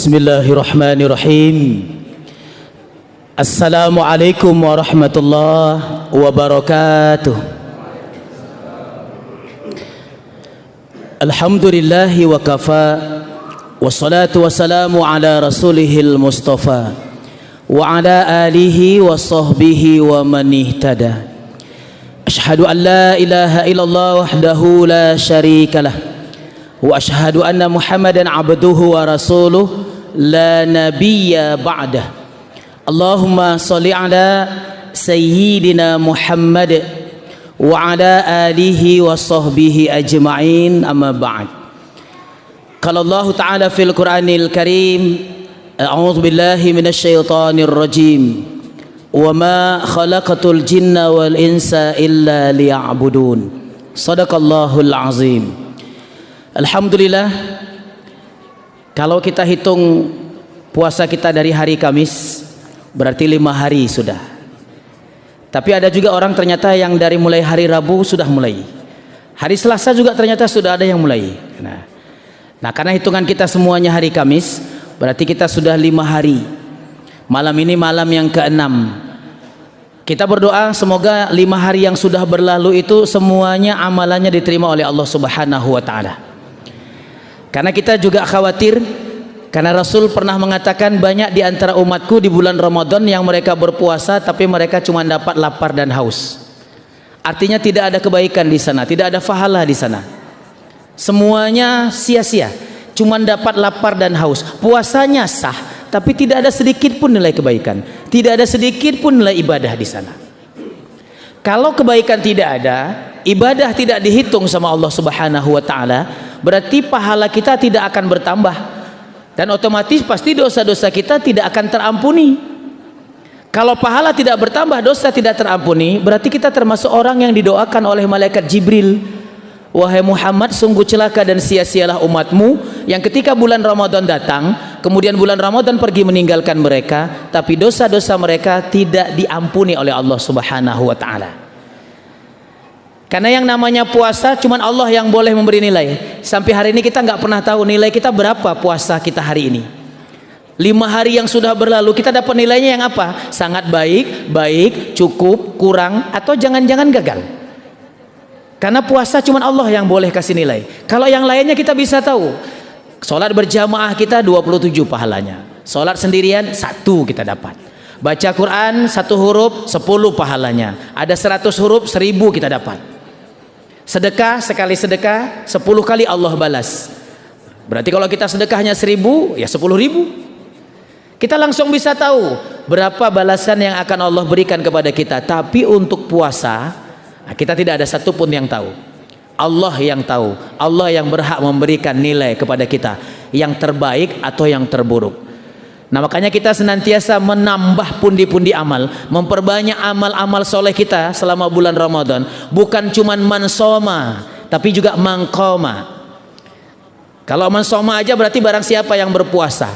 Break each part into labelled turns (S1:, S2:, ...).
S1: Bismillahirrahmanirrahim. Assalamualaikum warahmatullahi wabarakatuh. Alhamdulillahi wa kafa, wassalatu wassalamu ala rasulihil mustafa wa ala alihi wa sahbihi wa man ihtada. Ashhadu an la ilaha illallah wahdahu la syarika lah, wa ashhadu anna Muhammadan abduhu wa rasuluh la nabiyya ba'dah. Allahumma salli ala sayyidina Muhammad wa ala alihi wa sahbihi ajma'in, amma ba'd. Qala Allah ta'ala fil Qur'anil Karim, a'udzu billahi minasy syaithanir rajim, wa ma khalaqatul jinna wal insa illa liya'budun. Shadaqallahul azim. Alhamdulillah, kalau kita hitung puasa kita dari hari Kamis berarti 5 hari sudah. Tapi ada juga orang ternyata yang dari mulai hari Rabu sudah mulai. Hari Selasa juga ternyata sudah ada yang mulai. Nah, karena hitungan kita semuanya hari Kamis, berarti kita sudah 5 hari. Malam ini malam yang ke-6. Kita berdoa semoga 5 hari yang sudah berlalu itu semuanya amalannya diterima oleh Allah Subhanahu wa taala. Karena kita juga khawatir, karena Rasul pernah mengatakan banyak di antara umatku di bulan Ramadan yang mereka berpuasa tapi mereka cuma dapat lapar dan haus. Artinya tidak ada kebaikan di sana, tidak ada pahala di sana. Semuanya sia-sia, cuma dapat lapar dan haus. Puasanya sah, tapi tidak ada sedikit pun nilai kebaikan, tidak ada sedikit pun nilai ibadah di sana. Kalau kebaikan tidak ada, ibadah tidak dihitung sama Allah Subhanahu wa taala, berarti pahala kita tidak akan bertambah, dan otomatis pasti dosa-dosa kita tidak akan terampuni. Kalau pahala tidak bertambah, dosa tidak terampuni, berarti kita termasuk orang yang didoakan oleh malaikat Jibril, wahai Muhammad, sungguh celaka dan sia-sialah umatmu yang ketika bulan Ramadan datang, kemudian bulan Ramadan pergi meninggalkan mereka, tapi dosa-dosa mereka tidak diampuni oleh Allah Subhanahu wa taala. Karena yang namanya puasa cuman Allah yang boleh memberi nilai. Sampai hari ini kita nggak pernah tahu nilai kita berapa puasa kita hari ini. 5 hari yang sudah berlalu kita dapat nilainya yang apa? Sangat baik, baik, cukup, kurang, atau jangan-jangan gagal. Karena puasa cuman Allah yang boleh kasih nilai. Kalau yang lainnya kita bisa tahu. Sholat berjamaah kita 27 pahalanya. Sholat sendirian 1 kita dapat. Baca Quran 1 huruf 10 pahalanya. Ada 100 huruf 1000 kita dapat. Sedekah, sekali sedekah 10 kali Allah balas. Berarti kalau kita sedekahnya 1000, ya 10.000. Kita langsung bisa tahu berapa balasan yang akan Allah berikan kepada kita. Tapi untuk puasa, kita tidak ada satupun yang tahu. Allah yang tahu. Allah yang berhak memberikan nilai kepada kita, yang terbaik atau yang terburuk. Nah, makanya kita senantiasa menambah pundi-pundi amal, memperbanyak amal-amal soleh kita selama bulan Ramadan. Bukan cuma mansoma, tapi juga mangkoma. Kalau mansoma aja berarti barang siapa yang berpuasa.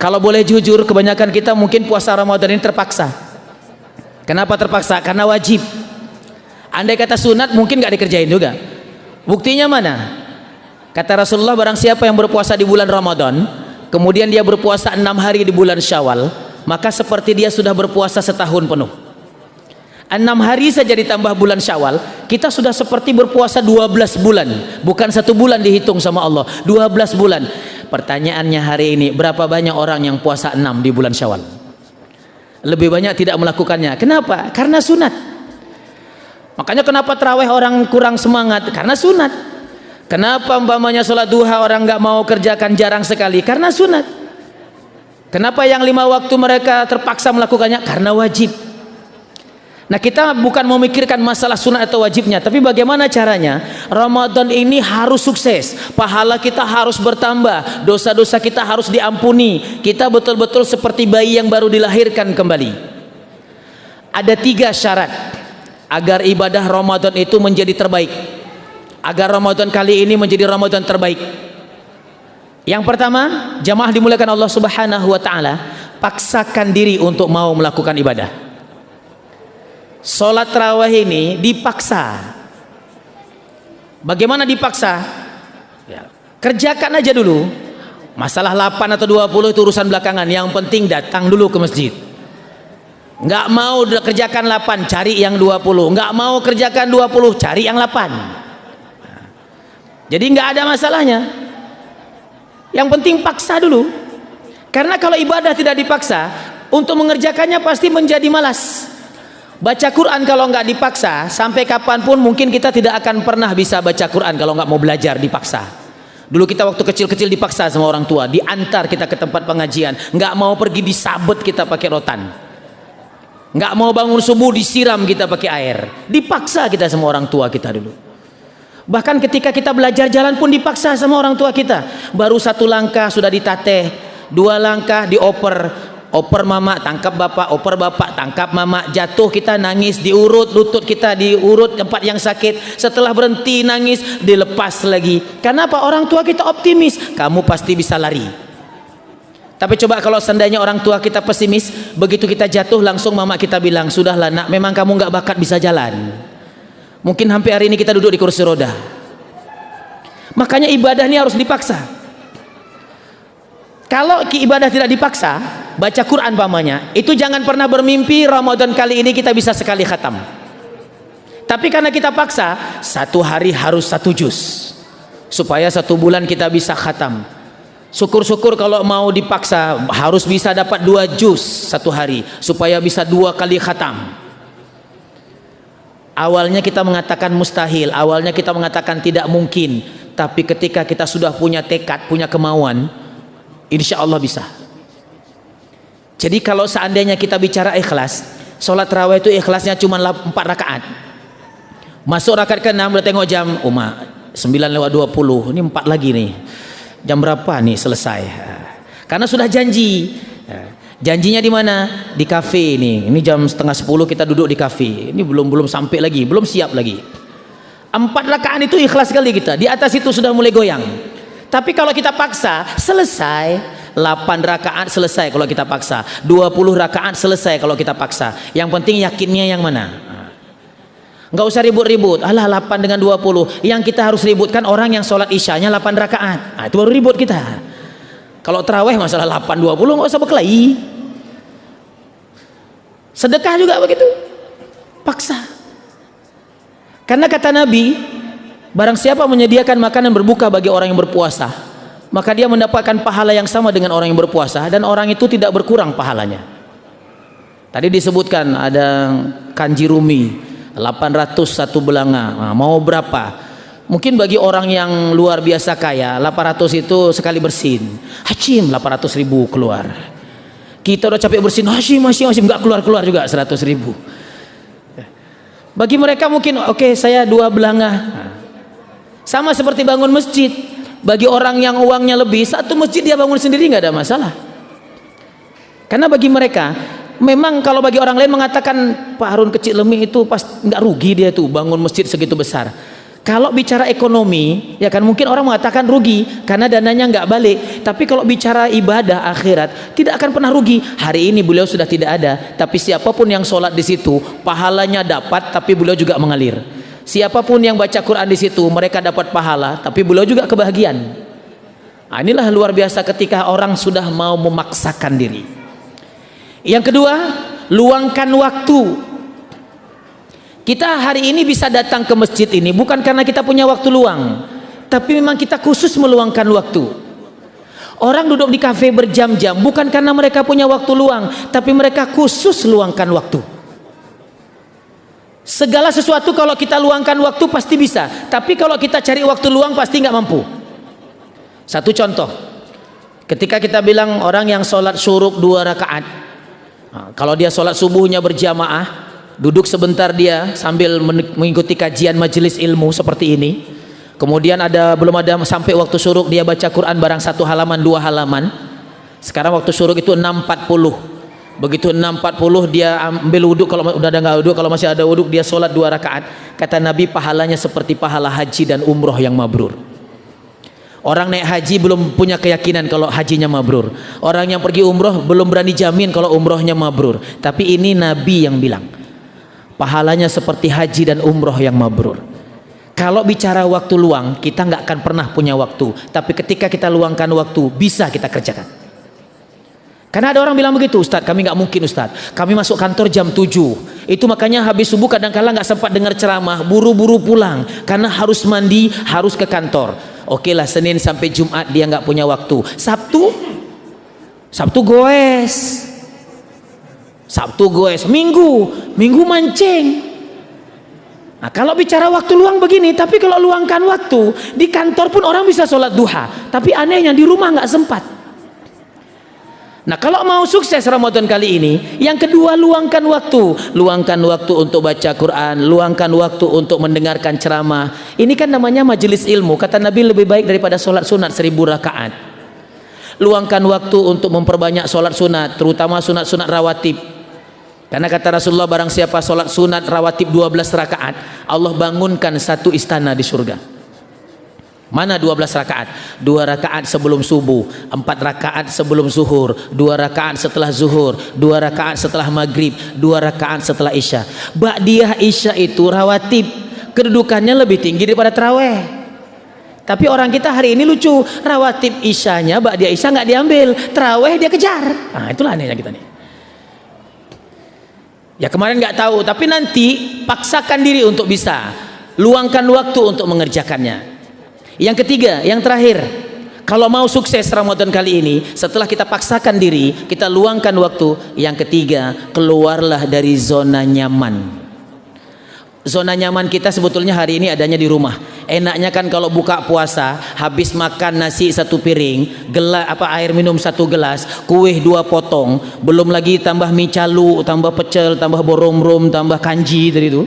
S1: Kalau boleh jujur, kebanyakan kita mungkin puasa Ramadan ini terpaksa. Kenapa terpaksa? Karena wajib. Andai kata sunat mungkin gak dikerjain juga. Buktinya mana? Kata Rasulullah, barang siapa yang berpuasa di bulan Ramadan, kemudian dia berpuasa 6 hari di bulan Syawal, maka seperti dia sudah berpuasa setahun penuh. 6 hari saja ditambah bulan Syawal, kita sudah seperti berpuasa 12 bulan. Bukan 1 bulan dihitung sama Allah, 12 bulan. Pertanyaannya hari ini, berapa banyak orang yang puasa 6 di bulan Syawal? Lebih banyak tidak melakukannya. Kenapa? Karena sunat. Makanya kenapa tarawih orang kurang semangat? Karena sunat. Kenapa umpamanya sholat duha orang nggak mau kerjakan jarang sekali? Karena sunat. Kenapa yang 5 waktu mereka terpaksa melakukannya? Karena wajib. Nah, kita bukan memikirkan masalah sunat atau wajibnya, tapi bagaimana caranya Ramadan ini harus sukses, pahala kita harus bertambah, dosa-dosa kita harus diampuni, kita betul-betul seperti bayi yang baru dilahirkan kembali. Ada 3 syarat agar ibadah Ramadan itu menjadi terbaik, agar Ramadan kali ini menjadi Ramadan terbaik. Yang pertama, jamaah dimuliakan Allah Subhanahu wa taala, paksakan diri untuk mau melakukan ibadah. Sholat tarawih ini dipaksa. Bagaimana dipaksa? Ya, kerjakan aja dulu. Masalah 8 atau 20 itu urusan belakangan. Yang penting datang dulu ke masjid. Nggak mau kerjakan 8, cari yang 20. Nggak mau kerjakan 20, cari yang 8. Jadi nggak ada masalahnya. Yang penting paksa dulu. Karena kalau ibadah tidak dipaksa, untuk mengerjakannya pasti menjadi malas. Baca Quran kalau nggak dipaksa, sampai kapanpun mungkin kita tidak akan pernah bisa baca Quran kalau nggak mau belajar dipaksa. Dulu kita waktu kecil-kecil dipaksa sama orang tua, diantar kita ke tempat pengajian, nggak mau pergi disabet kita pakai rotan, nggak mau bangun subuh disiram kita pakai air, dipaksa kita sama orang tua kita dulu. Bahkan ketika kita belajar jalan pun dipaksa sama orang tua kita. Baru 1 langkah sudah ditateh, 2 langkah dioper. Oper mama tangkap bapak, oper bapak tangkap mama, jatuh kita nangis, diurut lutut kita, diurut tempat yang sakit, setelah berhenti nangis dilepas lagi. Kenapa? Orang tua kita optimis, kamu pasti bisa lari. Tapi coba kalau seandainya orang tua kita pesimis, begitu kita jatuh langsung mama kita bilang, sudahlah nak, memang kamu nggak bakat bisa jalan. Mungkin hampir hari ini kita duduk di kursi roda. Makanya ibadah ini harus dipaksa. Kalau ibadah tidak dipaksa, baca Quran pamannya, itu jangan pernah bermimpi Ramadan kali ini kita bisa sekali khatam. Tapi karena kita paksa, 1 hari harus 1 juz, supaya 1 bulan kita bisa khatam. Syukur-syukur kalau mau dipaksa harus bisa dapat 2 juz 1 hari, supaya bisa 2 kali khatam. Awalnya kita mengatakan mustahil, awalnya kita mengatakan tidak mungkin, tapi ketika kita sudah punya tekad, punya kemauan, insya Allah bisa. Jadi kalau seandainya kita bicara ikhlas, sholat tarawih itu ikhlasnya cuma 4 rakaat. Masuk rakaat ke-6 udah tengok jam, 9:20, ini 4 lagi nih. Jam berapa nih selesai? Karena sudah janji. Janjinya di mana? Di kafe nih. Ini jam 9:30 kita duduk di kafe. Ini belum sampai lagi, belum siap lagi. 4 rakaat itu ikhlas sekali kita. Di atas itu sudah mulai goyang. Tapi kalau kita paksa, selesai. 8 rakaat selesai kalau kita paksa, 20 rakaat selesai kalau kita paksa. Yang penting yakinnya yang mana? Nggak usah ribut-ribut. Alah 8 dengan 20. Yang kita harus ributkan orang yang sholat isyanya 8 rakaat. Nah, itu baru ribut kita. Kalau tarawih masalah 8 20 nggak usah berkelahi. Sedekah juga begitu. Paksa. Karena kata Nabi, barang siapa menyediakan makanan berbuka bagi orang yang berpuasa, maka dia mendapatkan pahala yang sama dengan orang yang berpuasa, dan orang itu tidak berkurang pahalanya. Tadi disebutkan ada kanji rumi 801 belanga. Nah, mau berapa? Mungkin bagi orang yang luar biasa kaya 800 itu sekali bersin. Hashim 800.000 keluar. Kita udah capek bersin, Hashim nggak keluar juga 100.000. Bagi mereka mungkin oke, saya 2 belanga. Sama seperti bangun masjid. Bagi orang yang uangnya lebih, 1 masjid dia bangun sendiri nggak ada masalah. Karena bagi mereka, memang kalau bagi orang lain mengatakan Pak Harun kecil lemih itu pas nggak rugi dia tuh bangun masjid segitu besar. Kalau bicara ekonomi, ya kan mungkin orang mengatakan rugi karena dananya nggak balik. Tapi kalau bicara ibadah akhirat, tidak akan pernah rugi. Hari ini beliau sudah tidak ada, tapi siapapun yang sholat di situ, pahalanya dapat, tapi beliau juga mengalir. Siapapun yang baca Quran di situ, mereka dapat pahala, tapi beliau juga kebahagiaan. Nah, inilah luar biasa ketika orang sudah mau memaksakan diri. Yang kedua, luangkan waktu. Kita hari ini bisa datang ke masjid ini bukan karena kita punya waktu luang, tapi memang kita khusus meluangkan waktu. Orang duduk di kafe berjam-jam bukan karena mereka punya waktu luang, tapi mereka khusus luangkan waktu. Segala sesuatu kalau kita luangkan waktu pasti bisa, tapi kalau kita cari waktu luang pasti nggak mampu. Satu contoh, ketika kita bilang orang yang sholat syuruk 2 rakaat, kalau dia sholat subuhnya berjamaah, duduk sebentar dia sambil mengikuti kajian majelis ilmu seperti ini, kemudian belum ada sampai waktu syuruk dia baca Quran barang 1 halaman 2 halaman. Sekarang waktu syuruk itu 6.40. Begitu 6.40 dia ambil wuduk, kalau udah ada nggak wuduk, kalau masih ada wuduk dia sholat 2 rakaat. Kata Nabi pahalanya seperti pahala haji dan umroh yang mabrur. Orang naik haji belum punya keyakinan kalau hajinya mabrur. Orang yang pergi umroh belum berani jamin kalau umrohnya mabrur. Tapi ini Nabi yang bilang pahalanya seperti haji dan umroh yang mabrur. Kalau bicara waktu luang, kita nggak akan pernah punya waktu. Tapi ketika kita luangkan waktu, bisa kita kerjakan. Karena ada orang bilang begitu, Ustadz, kami nggak mungkin Ustadz. Kami masuk kantor jam 7. Itu makanya habis subuh kadang-kala nggak sempat dengar ceramah, buru-buru pulang. Karena harus mandi, harus ke kantor. Oke lah, Senin sampai Jumat dia nggak punya waktu. Sabtu goes. Minggu mancing. Nah, kalau bicara waktu luang begini, tapi kalau luangkan waktu di kantor pun orang bisa sholat duha, tapi anehnya di rumah nggak sempat. Nah, kalau mau sukses Ramadan kali ini, yang kedua luangkan waktu untuk baca Quran, luangkan waktu untuk mendengarkan ceramah. Ini kan namanya majelis ilmu. Kata Nabi lebih baik daripada sholat sunat 1000 rakaat. Luangkan waktu untuk memperbanyak sholat sunat, terutama sunat-sunat rawatib. Karena kata Rasulullah, barang siapa sholat sunat rawatib 12 rakaat, Allah bangunkan satu istana di surga. Mana 12 rakaat? 2 rakaat sebelum subuh, 4 rakaat sebelum zuhur, 2 rakaat setelah zuhur, 2 rakaat setelah maghrib, 2 rakaat setelah isya. Ba'diyah isya itu rawatib, kedudukannya lebih tinggi daripada taraweh. Tapi orang kita hari ini lucu, rawatib isyanya, ba'diyah isya nggak diambil, taraweh dia kejar. Nah, itulah anehnya kita nih. Ya kemarin nggak tahu, tapi nanti paksakan diri untuk bisa, luangkan waktu untuk mengerjakannya. Yang ketiga, yang terakhir, kalau mau sukses Ramadan kali ini, setelah kita paksakan diri, kita luangkan waktu. Yang ketiga, keluarlah dari zona nyaman. Zona nyaman kita sebetulnya hari ini adanya di rumah. Enaknya kan kalau buka puasa, habis makan nasi 1 piring, air minum 1 gelas, kue 2 potong, belum lagi tambah mie calu, tambah pecel, tambah boromrom, tambah kanji tadi itu.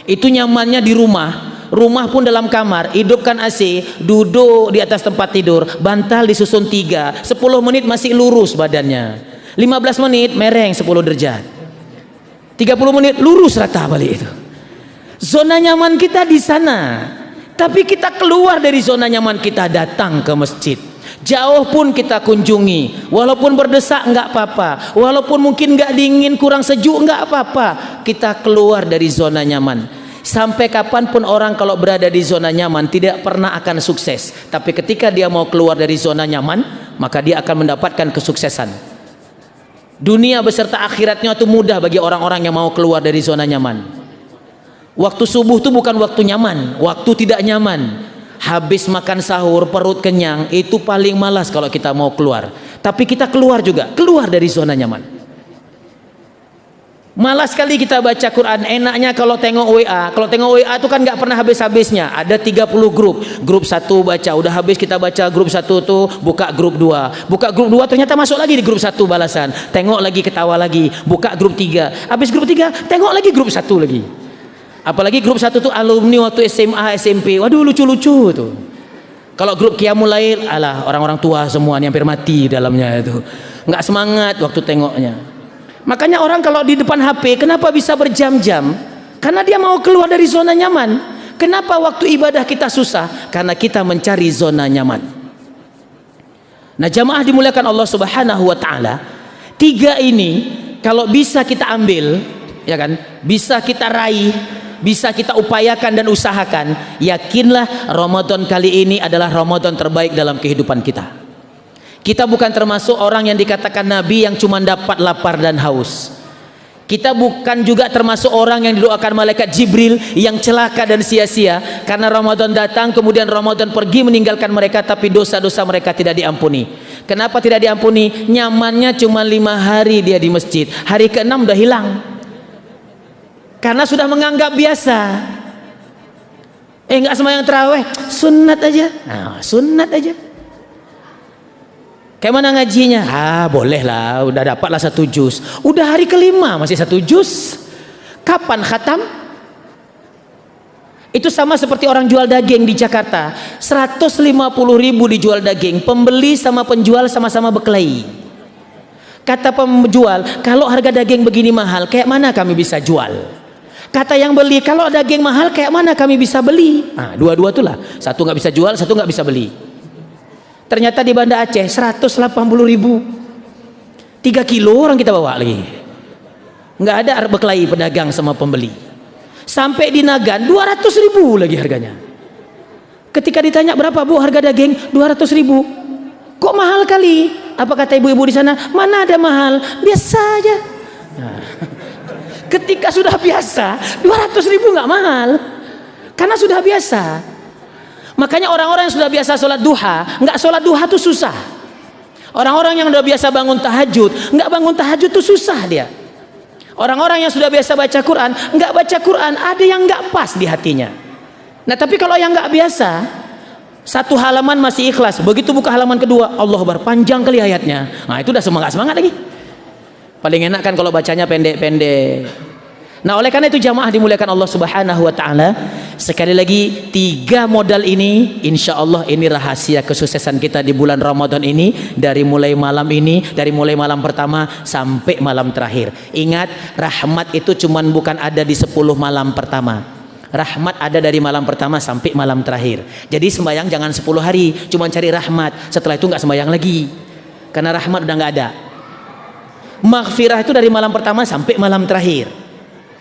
S1: Itu nyamannya di rumah. Rumah pun dalam kamar, hidupkan AC, duduk di atas tempat tidur, bantal disusun 3, 10 menit masih lurus badannya, 15 menit mereng 10 derajat, 30 menit lurus rata balik itu. Zona nyaman kita di sana. Tapi kita keluar dari zona nyaman kita, datang ke masjid. Jauh pun kita kunjungi, walaupun berdesak nggak apa-apa, walaupun mungkin nggak dingin, kurang sejuk nggak apa-apa. Kita keluar dari zona nyaman. Sampai kapanpun orang kalau berada di zona nyaman tidak pernah akan sukses. Tapi ketika dia mau keluar dari zona nyaman, maka dia akan mendapatkan kesuksesan. Dunia beserta akhiratnya itu mudah bagi orang-orang yang mau keluar dari zona nyaman. Waktu subuh itu bukan waktu nyaman, waktu tidak nyaman. Habis makan sahur, perut kenyang, itu paling malas kalau kita mau keluar. Tapi kita keluar juga, keluar dari zona nyaman. Malas sekali kita baca Quran. Enaknya kalau tengok WA. Kalau tengok WA itu kan nggak pernah habis-habisnya. Ada 30 grup. Grup 1 baca, udah habis kita baca grup 1 tuh, buka grup 2. Buka grup 2 ternyata masuk lagi di grup 1 balasan. Tengok lagi, ketawa lagi. Buka grup 3. Habis grup 3, tengok lagi grup 1 lagi. Apalagi grup 1 tuh alumni waktu SMA, SMP. Waduh, lucu-lucu tuh. Kalau grup Qiyamul Lail, alah orang-orang tua semua nih hampir mati dalamnya itu. Nggak semangat waktu tengoknya. Makanya orang kalau di depan HP, kenapa bisa berjam-jam? Karena dia mau keluar dari zona nyaman. Kenapa waktu ibadah kita susah? Karena kita mencari zona nyaman. Nah, jamaah dimuliakan Allah Subhanahu wa taala. 3 ini kalau bisa kita ambil, ya kan? Bisa kita raih, bisa kita upayakan dan usahakan, yakinlah Ramadan kali ini adalah Ramadan terbaik dalam kehidupan kita. Kita bukan termasuk orang yang dikatakan Nabi yang cuma dapat lapar dan haus. Kita bukan juga termasuk orang yang didoakan malaikat Jibril yang celaka dan sia-sia karena Ramadan datang kemudian Ramadan pergi meninggalkan mereka, tapi dosa-dosa mereka tidak diampuni. Kenapa tidak diampuni? Nyamannya cuma 5 hari dia di masjid, hari ke-6 udah hilang. Karena sudah menganggap biasa. Enggak sembahyang tarawih, sunat aja. Nah, sunat aja. Kayak mana ngajinya? Boleh lah, udah dapatlah 1 juz. Udah hari ke-5 masih 1 juz. Kapan khatam? Itu sama seperti orang jual daging di Jakarta. 150.000 dijual daging, pembeli sama penjual sama-sama berkelahi. Kata penjual, kalau harga daging begini mahal, kayak mana kami bisa jual? Kata yang beli, kalau daging mahal kayak mana kami bisa beli? Nah, dua-dua itulah, satu nggak bisa jual, satu nggak bisa beli. Ternyata di Banda Aceh 180.000, 3 kilo orang kita bawa lagi. Nggak ada berkelahi pedagang sama pembeli. Sampai di Nagan 200.000 lagi harganya. Ketika ditanya berapa Bu harga daging, 200.000. Kok mahal kali? Apa kata ibu-ibu di sana? Mana ada mahal, biasa aja. Nah, ketika sudah biasa, 200.000 nggak mahal, karena sudah biasa. Makanya orang-orang yang sudah biasa sholat duha, nggak sholat duha tuh susah. Orang-orang yang sudah biasa bangun tahajud, nggak bangun tahajud tuh susah dia. Orang-orang yang sudah biasa baca Quran, nggak baca Quran, ada yang nggak pas di hatinya. Nah tapi kalau yang nggak biasa, satu halaman masih ikhlas, begitu buka halaman kedua, Allah Akbar, panjang kali ayatnya. Nah itu udah semangat lagi. Paling enak kan kalau bacanya pendek-pendek. Nah oleh karena itu jamaah dimuliakan Allah Subhanahu wa Ta'ala, sekali lagi 3 modal ini insya Allah ini rahasia kesuksesan kita di bulan Ramadan ini, dari mulai malam ini, dari mulai malam pertama sampai malam terakhir. Ingat, rahmat itu cuman bukan ada di 10 malam pertama. Rahmat ada dari malam pertama sampai malam terakhir. Jadi sembahyang jangan 10 hari cuman cari rahmat, setelah itu nggak sembahyang lagi karena rahmat udah nggak ada. Maghfirah itu dari malam pertama sampai malam terakhir.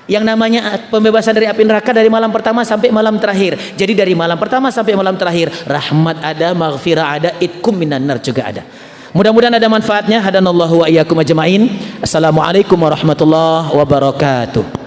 S1: Yang namanya pembebasan dari api neraka dari malam pertama sampai malam terakhir. Jadi dari malam pertama sampai malam terakhir, rahmat ada, maghfirah ada, itkum minan nar juga ada. Mudah-mudahan ada manfaatnya. Hadanallahu wa iyyakum ajmain. Assalamualaikum warahmatullahi wabarakatuh.